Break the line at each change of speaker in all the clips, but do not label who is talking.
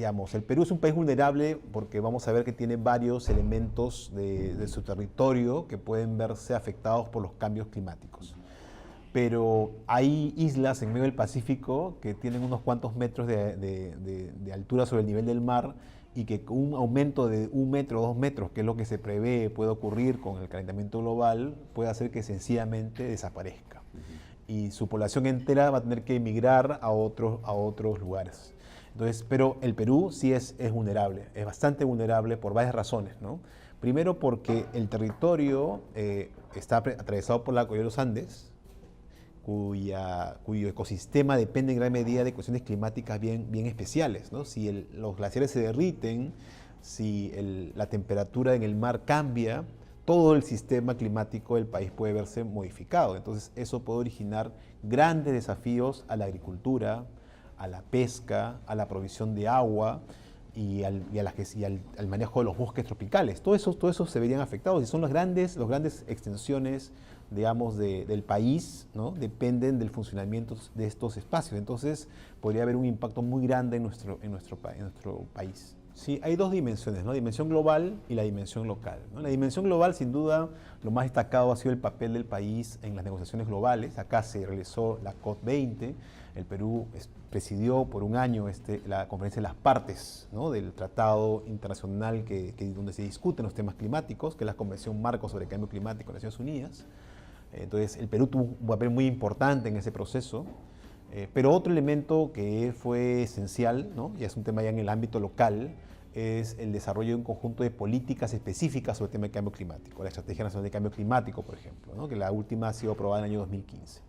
digamos, el Perú es un país vulnerable porque vamos a ver que tiene varios elementos de su territorio que pueden verse afectados por los cambios climáticos. Pero hay islas en medio del Pacífico que tienen unos cuantos metros de altura sobre el nivel del mar y que con un aumento de 1 metro o 2 metros, que es lo que se prevé puede ocurrir con el calentamiento global, puede hacer que sencillamente desaparezca. Y su población entera va a tener que emigrar a otros lugares. Entonces, pero el Perú sí es vulnerable, es bastante vulnerable por varias razones, ¿no? Primero porque el territorio está atravesado por la cordillera de los Andes, cuyo ecosistema depende en gran medida de cuestiones climáticas bien especiales, ¿no? Si los glaciares se derriten, si la temperatura en el mar cambia, todo el sistema climático del país puede verse modificado. Entonces eso puede originar grandes desafíos a la agricultura, a la pesca, a la provisión de agua al manejo de los bosques tropicales. Todo eso se verían afectados y son las grandes extensiones, digamos, del país, ¿no? Dependen del funcionamiento de estos espacios. Entonces podría haber un impacto muy grande en nuestro país. Sí, hay dos dimensiones, ¿no? La dimensión global y la dimensión local, ¿no? La dimensión global, sin duda, lo más destacado ha sido el papel del país en las negociaciones globales. Acá se realizó la COP20, el Perú presidió por un año la conferencia de las partes, ¿no? Del tratado internacional donde se discuten los temas climáticos, que es la Convención Marco sobre el Cambio Climático de las Naciones Unidas. Entonces, el Perú tuvo un papel muy importante en ese proceso. Pero otro elemento que fue esencial, ¿no? Y es un tema ya en el ámbito local, es el desarrollo de un conjunto de políticas específicas sobre el tema del cambio climático. La Estrategia Nacional de Cambio Climático, por ejemplo, ¿no? Que la última ha sido aprobada en el año 2015.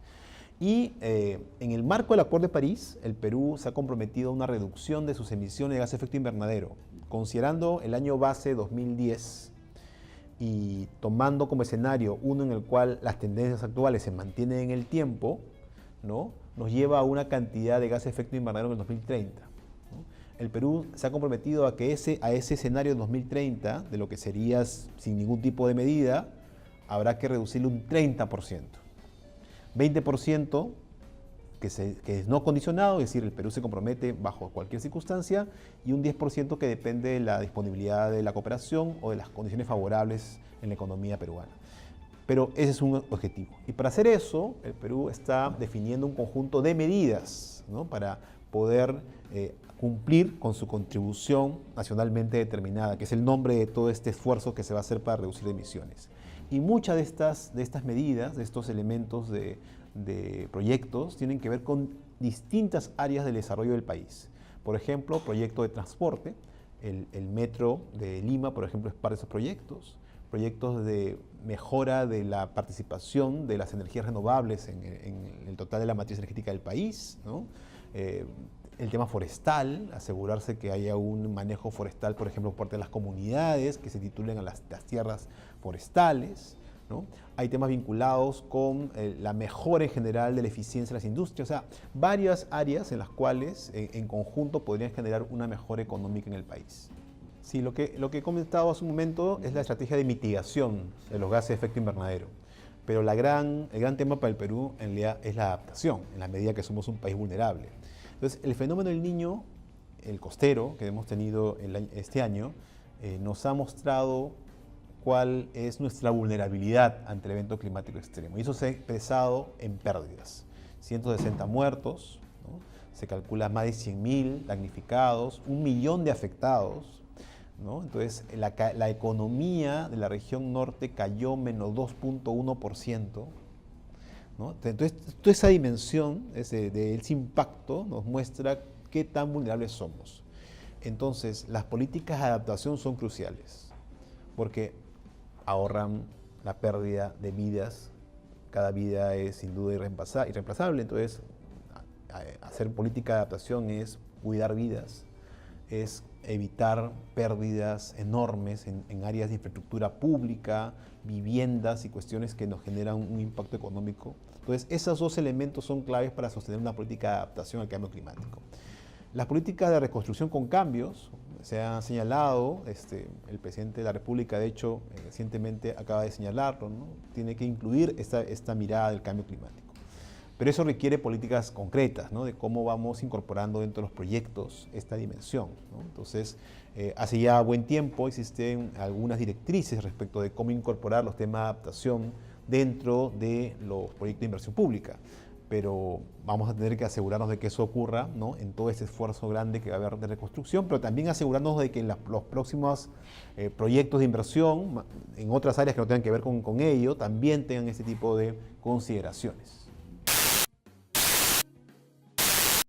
Y en el marco del Acuerdo de París, el Perú se ha comprometido a una reducción de sus emisiones de gases de efecto invernadero, considerando el año base 2010 y tomando como escenario uno en el cual las tendencias actuales se mantienen en el tiempo, ¿no? Nos lleva a una cantidad de gases de efecto invernadero en el 2030. ¿No? El Perú se ha comprometido a ese escenario de 2030, de lo que sería sin ningún tipo de medida, habrá que reducirlo un 30%. 20% que es no condicionado, es decir, el Perú se compromete bajo cualquier circunstancia, y un 10% que depende de la disponibilidad de la cooperación o de las condiciones favorables en la economía peruana. Pero ese es un objetivo. Y para hacer eso, el Perú está definiendo un conjunto de medidas, ¿no? Para poder cumplir con su contribución nacionalmente determinada, que es el nombre de todo este esfuerzo que se va a hacer para reducir emisiones. Y muchas de estas medidas, de estos elementos de proyectos, tienen que ver con distintas áreas del desarrollo del país. Por ejemplo, proyecto de transporte, el metro de Lima, por ejemplo, es parte de esos proyectos de mejora de la participación de las energías renovables en el total de la matriz energética del país, ¿no? El tema forestal, asegurarse que haya un manejo forestal, por ejemplo, por parte de las comunidades, que se titulen a las tierras forestales, ¿no? Hay temas vinculados con la mejora en general de la eficiencia de las industrias, o sea, varias áreas en las cuales en conjunto podrían generar una mejora económica en el país. Sí, lo que he comentado hace un momento es la estrategia de mitigación de los gases de efecto invernadero. Pero el gran tema para el Perú en realidad es la adaptación, en la medida que somos un país vulnerable. Entonces, el fenómeno del Niño, el costero, que hemos tenido este año, nos ha mostrado cuál es nuestra vulnerabilidad ante el evento climático extremo. Y eso se ha expresado en pérdidas. 160 muertos, ¿no? Se calcula más de 100.000 damnificados, 1 millón de afectados, ¿no? Entonces, la economía de la región norte cayó menos 2.1%. ¿No? Entonces, toda esa dimensión de ese impacto nos muestra qué tan vulnerables somos. Entonces, las políticas de adaptación son cruciales, porque ahorran la pérdida de vidas. Cada vida es sin duda irreemplazable. Entonces, hacer política de adaptación es cuidar vidas, es evitar pérdidas enormes en áreas de infraestructura pública, viviendas y cuestiones que nos generan un impacto económico. Entonces, esos dos elementos son claves para sostener una política de adaptación al cambio climático. Las políticas de reconstrucción con cambios, se ha señalado, el presidente de la República, de hecho, recientemente acaba de señalarlo, ¿no? Tiene que incluir esta mirada del cambio climático. Pero eso requiere políticas concretas, ¿no? De cómo vamos incorporando dentro de los proyectos esta dimensión, ¿no? Entonces, hace ya buen tiempo existen algunas directrices respecto de cómo incorporar los temas de adaptación dentro de los proyectos de inversión pública, pero vamos a tener que asegurarnos de que eso ocurra, ¿no? En todo ese esfuerzo grande que va a haber de reconstrucción, pero también asegurarnos de que en los próximos proyectos de inversión, en otras áreas que no tengan que ver con ello, también tengan ese tipo de consideraciones.